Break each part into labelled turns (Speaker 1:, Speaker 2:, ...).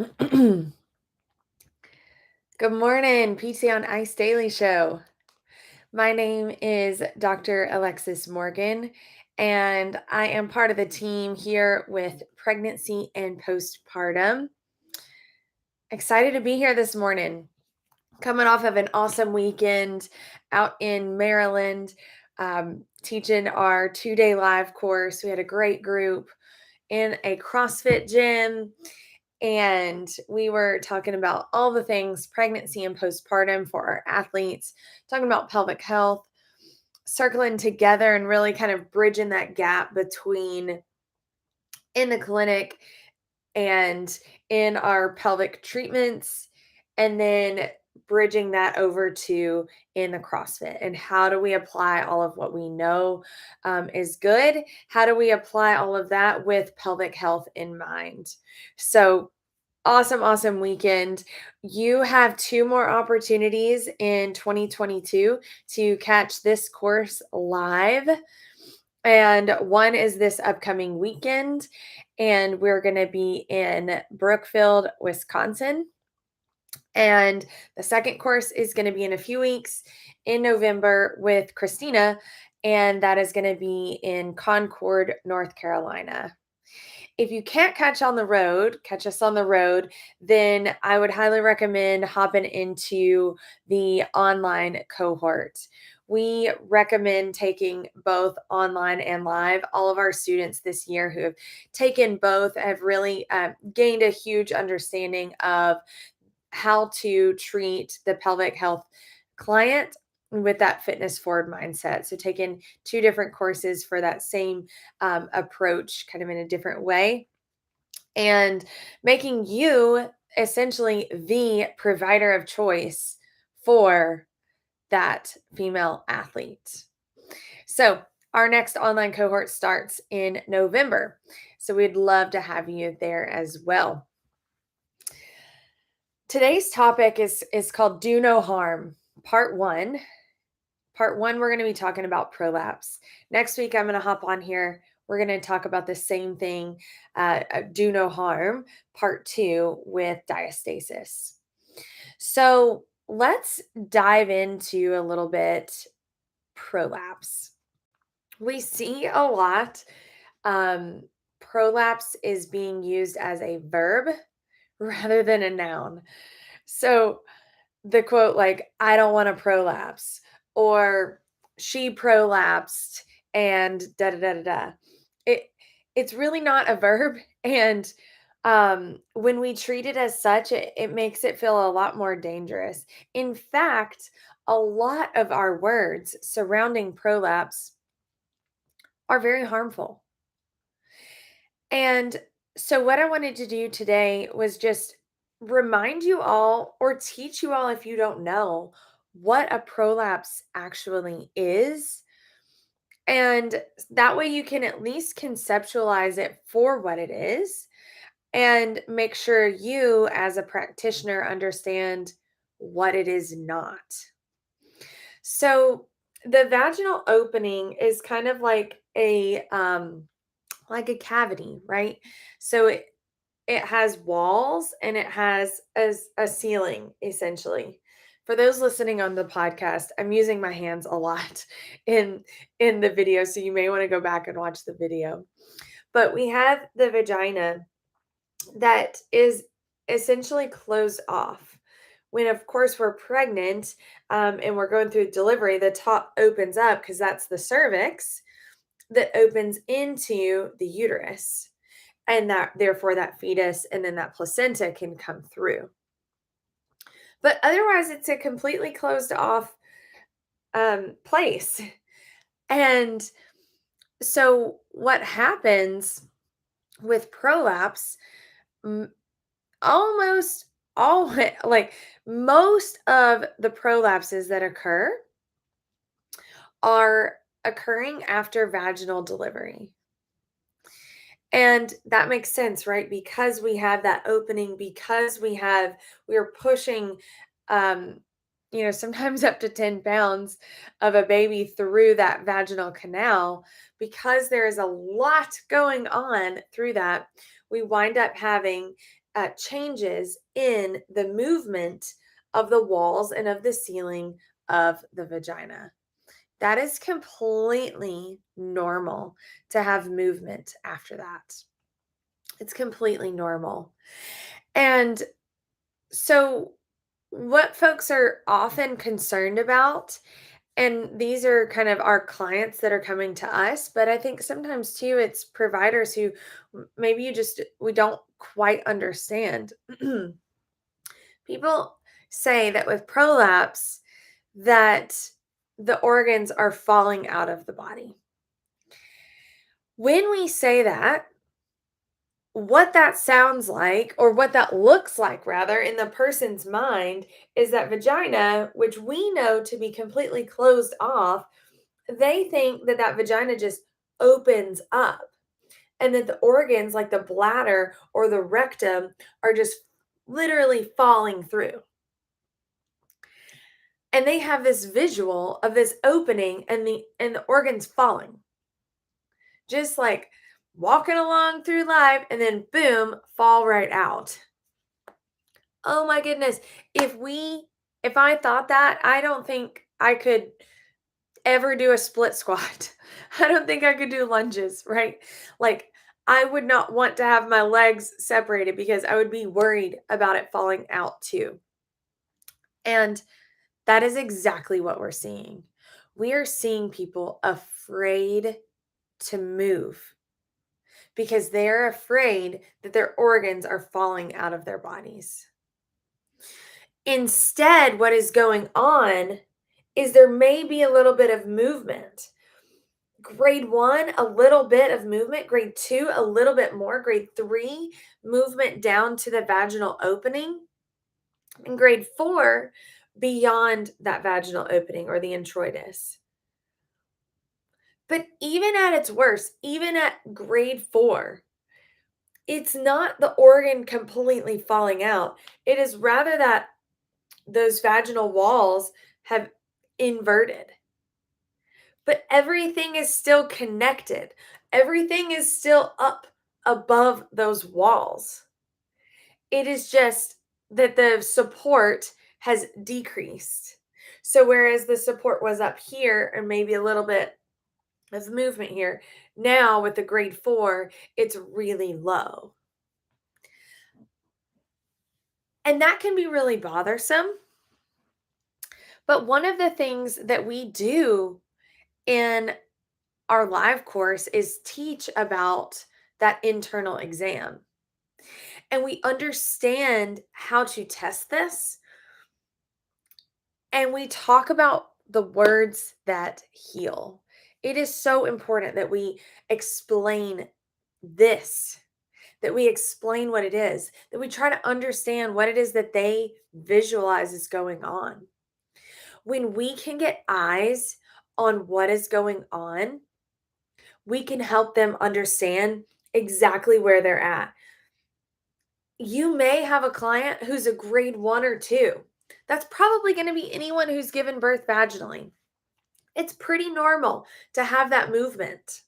Speaker 1: Good morning, PT on Ice Daily Show. My name is Dr. Alexis Morgan, and I am part of the team here with pregnancy and postpartum. Excited to be here this morning. Coming off of an awesome weekend out in Maryland, teaching our 2-day live course. We had a great group in a CrossFit gym. And we were talking about all the things pregnancy and postpartum for our athletes, talking about pelvic health, circling together and really kind of bridging that gap between in the clinic and in our pelvic treatments, and then bridging that over to in the CrossFit. And how do we apply all of what we know is good? How do we apply all of that with pelvic health in mind? So, awesome weekend. You have 2 more opportunities in 2022 to catch this course live, and one is this upcoming weekend, and we're gonna be in Brookfield, Wisconsin, and the second course is gonna be in a few weeks in November with Christina, and that is gonna be in Concord, North Carolina. If you can't catch us on the road, then I would highly recommend hopping into the online cohort. We recommend taking both online and live. All of our students this year who have taken both have really gained a huge understanding of how to treat the pelvic health client with that fitness forward mindset. So, taking 2 different courses for that same approach, kind of in a different way, and making you essentially the provider of choice for that female athlete. So, our next online cohort starts in November. So, we'd love to have you there as well. Today's topic is called Do No Harm, Part 1. Part 1, we're going to be talking about prolapse. Next week, I'm going to hop on here. We're going to talk about the same thing, Do No Harm, Part 2 with diastasis. So let's dive into a little bit prolapse. We see a lot. Prolapse is being used as a verb rather than a noun. So the quote, like, I don't want to prolapse, or she prolapsed, and da da da da da. It it's really not a verb, and when we treat it as such, it makes it feel a lot more dangerous. In fact, a lot of our words surrounding prolapse are very harmful. And so, what I wanted to do today was just remind you all, or teach you all if you don't know, what a prolapse actually is. And that way you can at least conceptualize it for what it is and make sure you, as a practitioner, understand what it is not. So, the vaginal opening is kind of like a cavity, right? So it has walls and it has a ceiling, essentially. For those listening on the podcast, I'm using my hands a lot in the video, so you may want to go back and watch the video. But we have the vagina that is essentially closed off. When, of course, we're pregnant and we're going through delivery, the top opens up because that's the cervix that opens into the uterus, and that therefore that fetus and then that placenta can come through. But otherwise, it's a completely closed off place. And so, what happens with prolapse, almost all, like most of the prolapses that occur are occurring after vaginal delivery. And that makes sense, right? Because we have that opening, because we're pushing, um, sometimes up to 10 pounds of a baby through that vaginal canal, because there is a lot going on through that, we wind up having changes in the movement of the walls and of the ceiling of the vagina. That is completely normal to have movement after that. It's completely normal. And so, what folks are often concerned about, and these are kind of our clients that are coming to us, but I think sometimes too, it's providers who maybe we don't quite understand. People say that with prolapse, that the organs are falling out of the body. When we say that, what that sounds like, or what that looks like rather, in the person's mind is that vagina, which we know to be completely closed off, they think that that vagina just opens up and that the organs like the bladder or the rectum are just literally falling through. And they have this visual of this opening and the organs falling. Just like walking along through life and then boom, fall right out. Oh my goodness. If I thought that, I don't think I could ever do a split squat. I don't think I could do lunges, right? Like I would not want to have my legs separated because I would be worried about it falling out too. And that is exactly what we're seeing. We are seeing people afraid to move because they're afraid that their organs are falling out of their bodies. Instead, what is going on is there may be a little bit of movement. Grade 1, a little bit of movement. Grade 2, a little bit more. Grade 3, movement down to the vaginal opening. And grade 4, beyond that vaginal opening or the introitus. But even at its worst, even at grade 4, it's not the organ completely falling out. It is rather that those vaginal walls have inverted. But everything is still connected. Everything is still up above those walls. It is just that the support has decreased. So whereas the support was up here and maybe a little bit of movement here, now with the grade 4, it's really low. And that can be really bothersome. But one of the things that we do in our live course is teach about that internal exam. And we understand how to test this. And we talk about the words that heal. It is so important that we explain this, that we explain what it is, that we try to understand what it is that they visualize is going on. When we can get eyes on what is going on, we can help them understand exactly where they're at. You may have a client who's a grade 1 or 2. That's probably going to be anyone who's given birth vaginally. It's pretty normal to have that movement.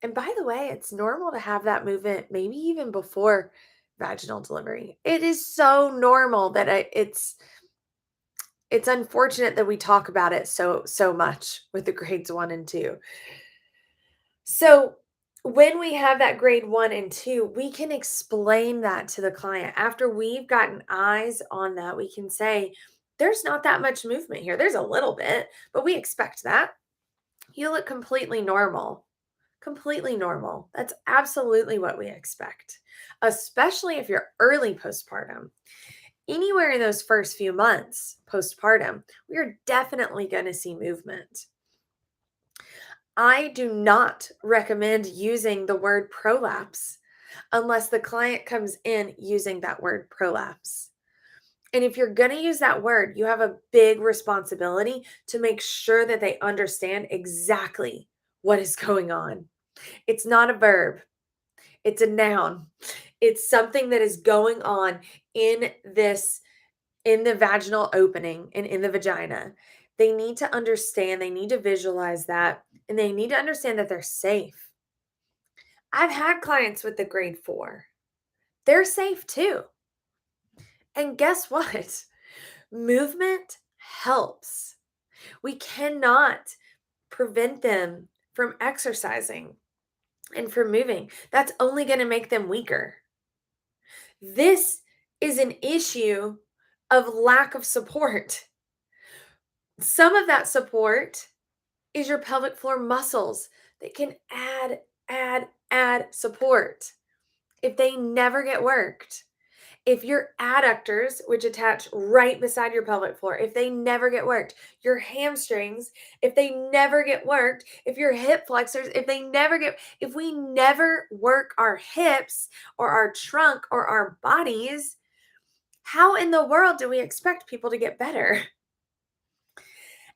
Speaker 1: And by the way, it's normal to have that movement maybe even before vaginal delivery. It is so normal that it's unfortunate that we talk about it so much with the grades 1 and 2. So when we have that grade 1 and 2, we can explain that to the client. After we've gotten eyes on that, we can say, there's not that much movement here. There's a little bit, but we expect that. You look completely normal. Completely normal. That's absolutely what we expect, especially if you're early postpartum. Anywhere in those first few months postpartum, we are definitely going to see movement. I do not recommend using the word prolapse unless the client comes in using that word prolapse. And if you're going to use that word, you have a big responsibility to make sure that they understand exactly what is going on. It's not a verb, it's a noun. It's something that is going on in the vaginal opening and in the vagina. They need to understand, they need to visualize that, and they need to understand that they're safe. I've had clients with the grade 4 they're safe too. And guess what? Movement helps. We cannot prevent them from exercising and from moving. That's only going to make them weaker. This is an issue of lack of support. Some of that support is your pelvic floor muscles that can add support if they never get worked. If your adductors, which attach right beside your pelvic floor, if they never get worked, your hamstrings, if they never get worked, if your hip flexors, if we never work our hips or our trunk or our bodies, how in the world do we expect people to get better?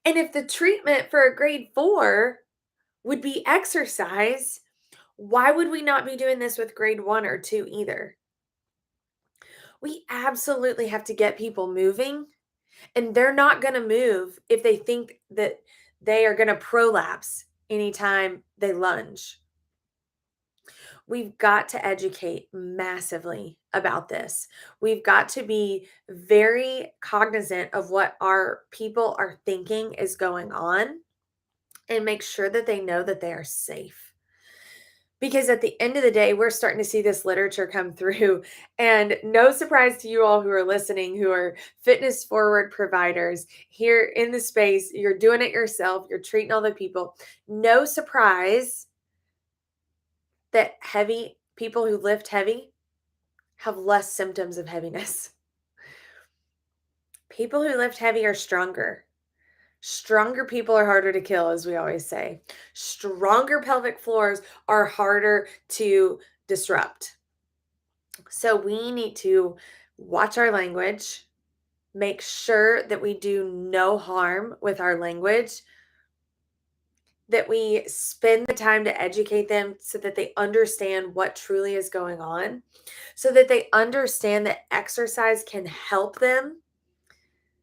Speaker 1: And if the treatment for a grade 4 would be exercise, why would we not be doing this with grade 1 or 2 either? We absolutely have to get people moving, and they're not going to move if they think that they are going to prolapse anytime they lunge. We've got to educate massively about this. We've got to be very cognizant of what our people are thinking is going on and make sure that they know that they are safe. Because at the end of the day, we're starting to see this literature come through. And no surprise to you all who are listening, who are fitness forward providers here in the space. You're doing it yourself, you're treating all the people. No surprise that heavy people who lift heavy have less symptoms of heaviness. People who lift heavy are stronger. Stronger people are harder to kill, as we always say. Stronger pelvic floors are harder to disrupt. So we need to watch our language, make sure that we do no harm with our language, that we spend the time to educate them so that they understand what truly is going on, so that they understand that exercise can help them.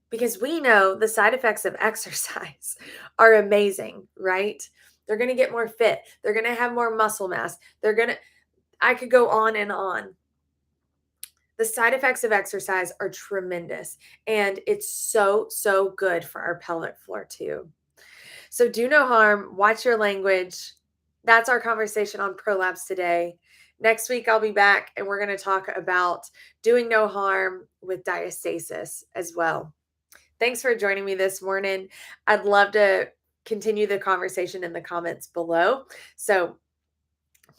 Speaker 1: Because we know the side effects of exercise are amazing, right? They're going to get more fit. They're going to have more muscle mass. I could go on and on. The side effects of exercise are tremendous, and it's so, so good for our pelvic floor too. So do no harm, watch your language. That's our conversation on PROLAPSE today. Next week, I'll be back and we're going to talk about doing no harm with diastasis as well. Thanks for joining me this morning. I'd love to continue the conversation in the comments below. So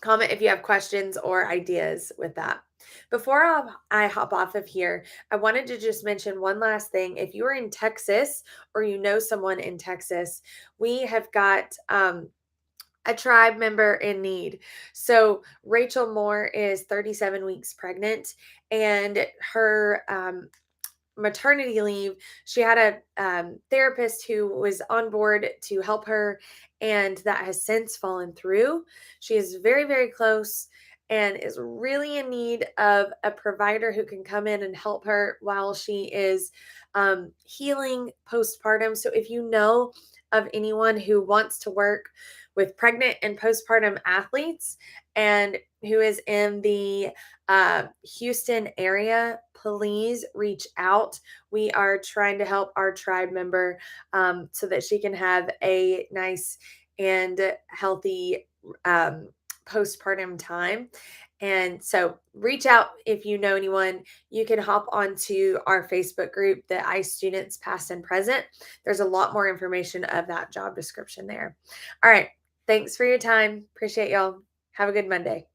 Speaker 1: comment if you have questions or ideas with that. Before I hop off of here, I wanted to just mention one last thing. If you are in Texas or you know someone in Texas, we have got a tribe member in need. So Rachel Moore is 37 weeks pregnant, and her maternity leave, she had a therapist who was on board to help her, and that has since fallen through. She is very, very close and is really in need of a provider who can come in and help her while she is healing postpartum. So if you know of anyone who wants to work with pregnant and postpartum athletes and who is in the Houston area, please reach out. We are trying to help our tribe member so that she can have a nice and healthy postpartum time. And so reach out if you know anyone. You can hop onto our Facebook group, the ICE Students Past and Present. There's a lot more information of that job description there. All right. Thanks for your time. Appreciate y'all. Have a good Monday.